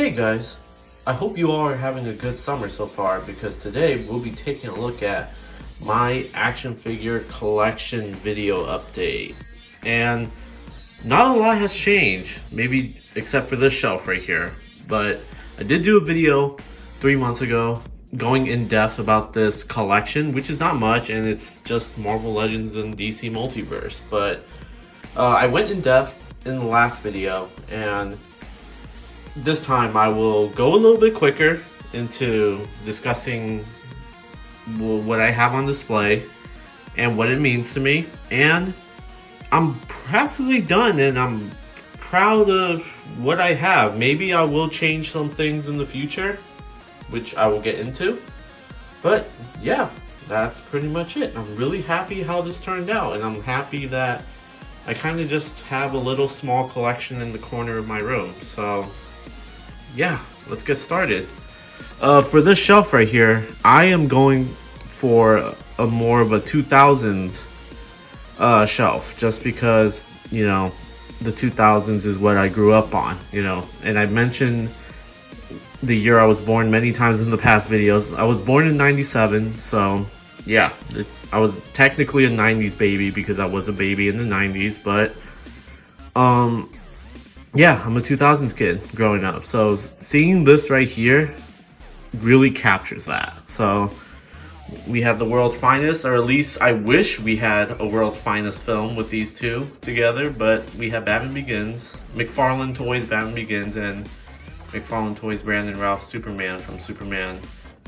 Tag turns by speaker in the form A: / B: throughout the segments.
A: Hey guys, I hope you all are having a good summer so far because today we'll be taking a look at my action figure collection video update. And not a lot has changed, maybe except for this shelf right here. But I did do a video 3 months ago going in depth about this collection, which is not much and it's just Marvel Legends and DC Multiverse. But I went in depth in the last video, and this time I will go a little bit quicker into discussing what I have on display and what it means to me. And I'm practically done and I'm proud of what I have. Maybe I will change some things in the future, which I will get into. But yeah, that's pretty much it. I'm really happy how this turned out, and I'm happy that I kind of just have a little small collection in the corner of my room. So yeah, let's get started. For this shelf right here, I am going for a more of a 2000s shelf, just because, you know, the 2000s is what I grew up on, you know. And I mentioned the year I was born many times in the past videos. I was born in 97, so yeah, I was technically a 90s baby because I was a baby in the 90s, but yeah, I'm a 2000s kid growing up. So seeing this right here really captures that. So we have the world's finest, or at least I wish we had a world's finest film with these two together, but we have Batman Begins, McFarlane Toys Batman Begins, and McFarlane Toys Brandon Ralph Superman from Superman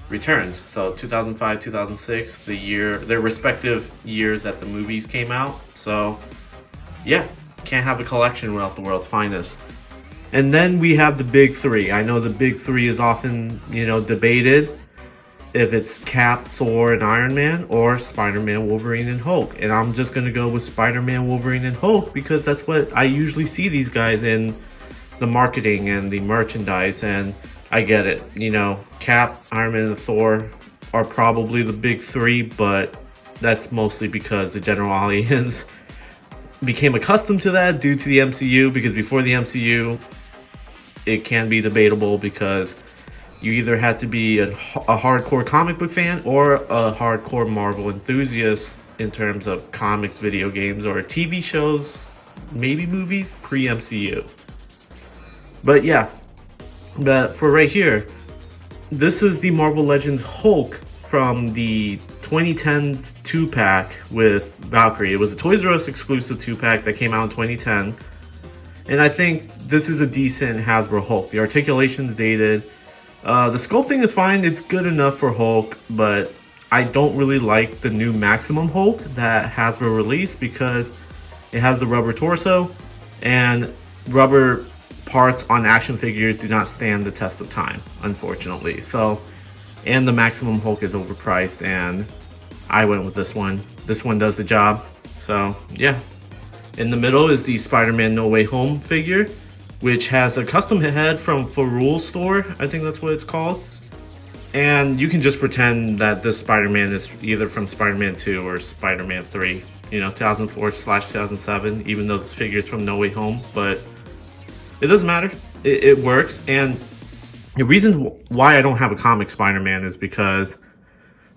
A: Returns. So 2005, 2006, their respective years that the movies came out. So yeah, can't have a collection without the world's finest. And then we have the big three. I know the big three is often, you know, debated if it's Cap, Thor, and Iron Man, or Spider-Man, Wolverine, and Hulk. And I'm just gonna go with Spider-Man, Wolverine, and Hulk because that's what I usually see these guys in the marketing and the merchandise. And I get it, you know, Cap, Iron Man, and Thor are probably the big three, but that's mostly because the general audience became accustomed to that due to the MCU, because before the MCU, it can be debatable because you either had to be a hardcore comic book fan or a hardcore Marvel enthusiast in terms of comics, video games, or TV shows, maybe movies, pre-MCU. But yeah, but for right here, this is the Marvel Legends Hulk from the 2010's 2-pack with Valkyrie. It was a Toys R Us exclusive 2-pack that came out in 2010. And I think this is a decent Hasbro Hulk. The articulation's dated. The sculpting is fine. It's good enough for Hulk, but I don't really like the new Maximum Hulk that Hasbro released because it has the rubber torso, and rubber parts on action figures do not stand the test of time, unfortunately. So, and the Maximum Hulk is overpriced, and I went with this one. This one does the job. So yeah. In the middle is the Spider-Man No Way Home figure, which has a custom head from Farul Store. I think that's what it's called. And you can just pretend that this Spider-Man is either from Spider-Man 2 or Spider-Man 3. You know, 2004/2007, even though this figure is from No Way Home. But it doesn't matter. It works. And the reason why I don't have a comic Spider-Man is because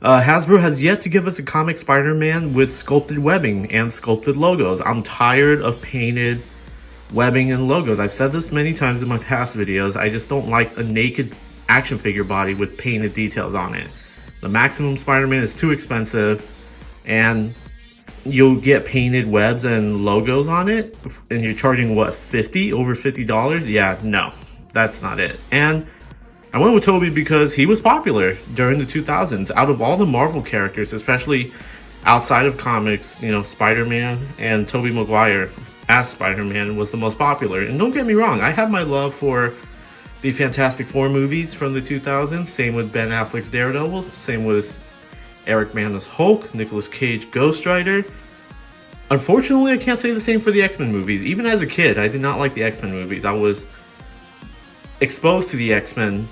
A: Hasbro has yet to give us a comic Spider-Man with sculpted webbing and sculpted logos. I'm tired of painted webbing and logos. I've said this many times in my past videos. I just don't like a naked action figure body with painted details on it. The Maximum Spider-Man is too expensive, and you'll get painted webs and logos on it, and you're charging what, over $50? Yeah, no, that's not it. And I went with Tobey because he was popular during the 2000s. Out of all the Marvel characters, especially outside of comics, you know, Spider-Man and Tobey Maguire as Spider-Man was the most popular. And don't get me wrong, I have my love for the Fantastic Four movies from the 2000s. Same with Ben Affleck's Daredevil. Same with Eric Bana's Hulk, Nicolas Cage Ghost Rider. Unfortunately, I can't say the same for the X-Men movies. Even as a kid, I did not like the X-Men movies. I was exposed to the X-Men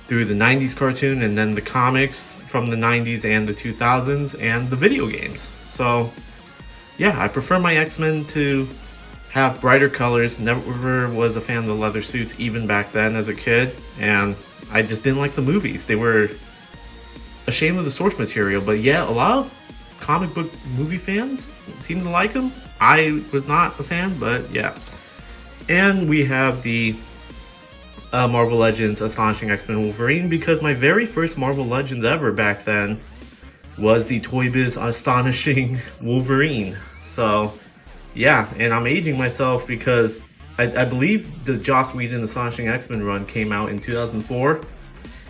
A: through the 90s cartoon and then the comics from the 90s and the 2000s and the video games. So yeah, I prefer my X-Men to have brighter colors. Never was a fan of the leather suits even back then as a kid, and I just didn't like the movies. They were ashamed of the source material, but yeah, a lot of comic book movie fans seem to like them. I was not a fan, but yeah. And we have the Marvel Legends Astonishing X-Men Wolverine, because my very first Marvel Legends ever back then was the Toy Biz Astonishing Wolverine. So yeah, and I'm aging myself because I believe the Joss Whedon Astonishing X-Men run came out in 2004,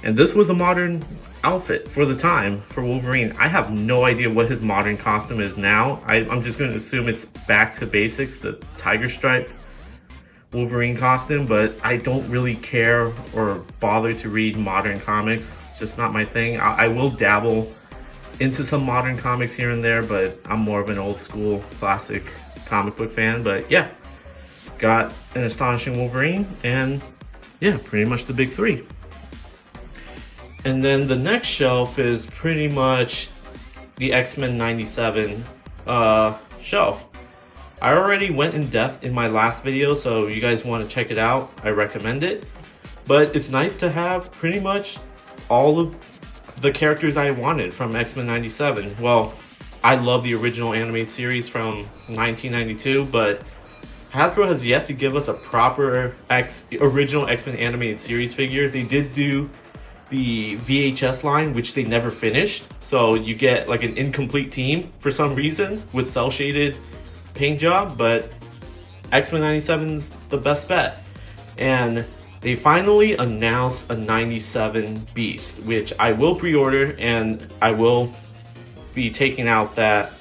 A: and this was a modern outfit for the time for Wolverine. I have no idea what his modern costume is now. I'm just going to assume it's back to basics, the tiger stripe Wolverine costume, but I don't really care or bother to read modern comics. Just not my thing. I will dabble into some modern comics here and there, but I'm more of an old school classic comic book fan. But yeah, got an Astonishing Wolverine, and yeah, pretty much the big three. And then the next shelf is pretty much the X-Men 97 shelf. I already went in depth in my last video, so you guys want to check it out, I recommend it. But it's nice to have pretty much all of the characters I wanted from X-Men 97. Well, I love the original animated series from 1992, but Hasbro has yet to give us a proper original X-Men animated series figure. They did do the VHS line, which they never finished, so you get like an incomplete team for some reason with cel shaded paint job, but X-Men 97's the best bet. And they finally announced a 97 Beast, which I will pre-order, and I will be taking out that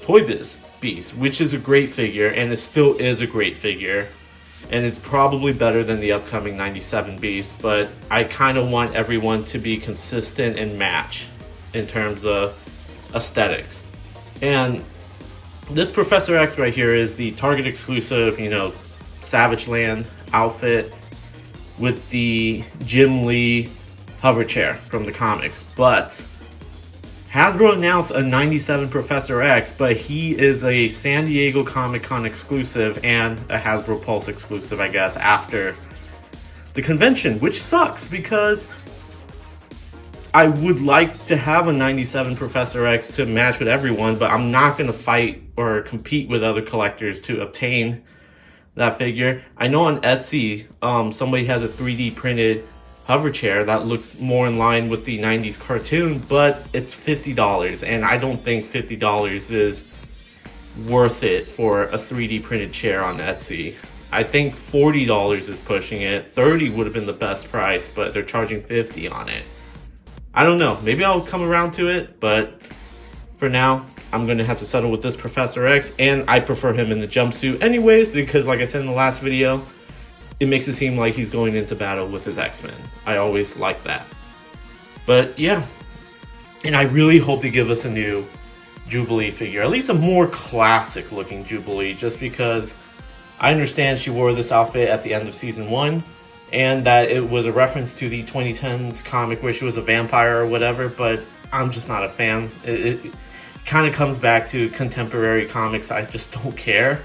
A: Toy Biz Beast, which is a great figure, and it still is a great figure, and it's probably better than the upcoming 97 Beast, but I kind of want everyone to be consistent and match in terms of aesthetics. And this Professor X right here is the Target exclusive, Savage Land outfit with the Jim Lee hover chair from the comics. But Hasbro announced a 97 Professor X, but he is a San Diego Comic-Con exclusive and a Hasbro Pulse exclusive, I guess, after the convention, which sucks because I would like to have a 97 Professor X to match with everyone, but I'm not going to fight or compete with other collectors to obtain that figure. I know on Etsy, somebody has a 3D printed hover chair that looks more in line with the 90s cartoon, but it's $50, and I don't think $50 is worth it for a 3D printed chair on Etsy. I think $40 is pushing it. $30 would have been the best price, but they're charging $50 on it. I don't know, maybe I'll come around to it, but for now, I'm going to have to settle with this Professor X, and I prefer him in the jumpsuit anyways, because like I said in the last video, it makes it seem like he's going into battle with his X-Men. I always like that. But yeah, and I really hope they give us a new Jubilee figure, at least a more classic looking Jubilee, just because I understand she wore this outfit at the end of season 1, and that it was a reference to the 2010s comic where she was a vampire or whatever, but I'm just not a fan. It kind of comes back to contemporary comics. I just don't care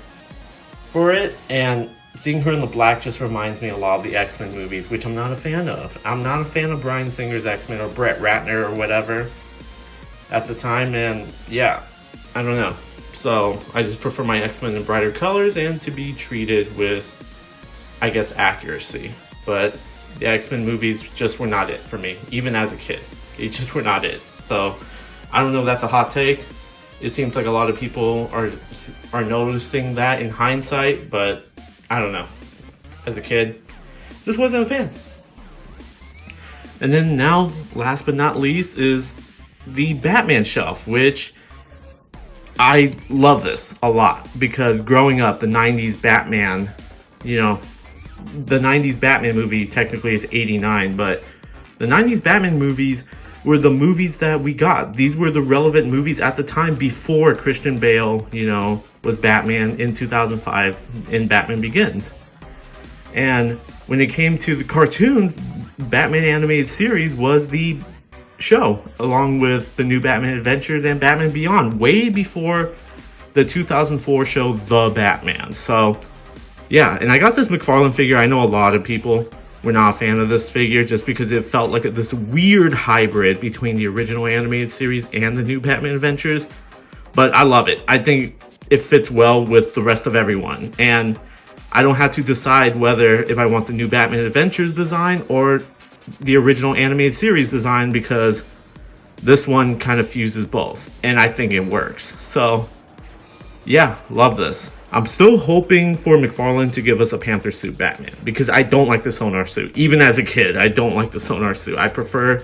A: for it, and seeing her in the black just reminds me a lot of the X-Men movies, which I'm not a fan of. I'm not a fan of Bryan Singer's X-Men or Brett Ratner or whatever at the time, and yeah, I don't know. So I just prefer my X-Men in brighter colors and to be treated with, I guess, accuracy. But the X-Men movies just were not it for me, even as a kid. They just were not it. So I don't know if that's a hot take. It seems like a lot of people are noticing that in hindsight, but I don't know. As a kid, just wasn't a fan. And then now, last but not least, is the Batman shelf, which I love this a lot because growing up, the 90s Batman, the 90s Batman movie, technically it's 89, but the 90s Batman movies were the movies that we got. These were the relevant movies at the time before Christian Bale, was Batman in 2005 in Batman Begins. And when it came to the cartoons, Batman animated series was the show, along with the new Batman Adventures and Batman Beyond, way before the 2004 show The Batman. So yeah, and I got this McFarlane figure. I know a lot of people were not a fan of this figure just because it felt like this weird hybrid between the original animated series and the new Batman Adventures. But I love it. I think it fits well with the rest of everyone. And I don't have to decide whether if I want the new Batman Adventures design or the original animated series design, because this one kind of fuses both. And I think it works. So yeah, love this. I'm still hoping for McFarlane to give us a Panther suit Batman, because I don't like the Sonar suit. Even as a kid, I don't like the Sonar suit. I prefer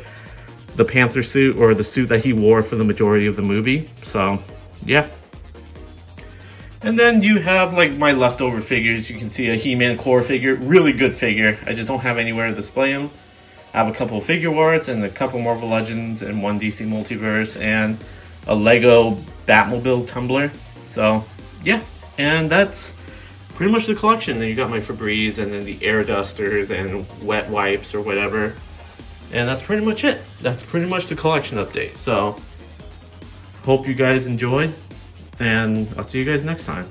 A: the Panther suit, or the suit that he wore for the majority of the movie. So yeah. And then you have like my leftover figures. You can see a He-Man core figure, really good figure. I just don't have anywhere to display him. I have a couple of figure arts and a couple Marvel Legends and one DC Multiverse and a Lego Batmobile tumbler. So yeah, and that's pretty much the collection. Then you got my Febreze and then the air dusters and wet wipes or whatever. And that's pretty much it. That's pretty much the collection update. So hope you guys enjoyed, and I'll see you guys next time.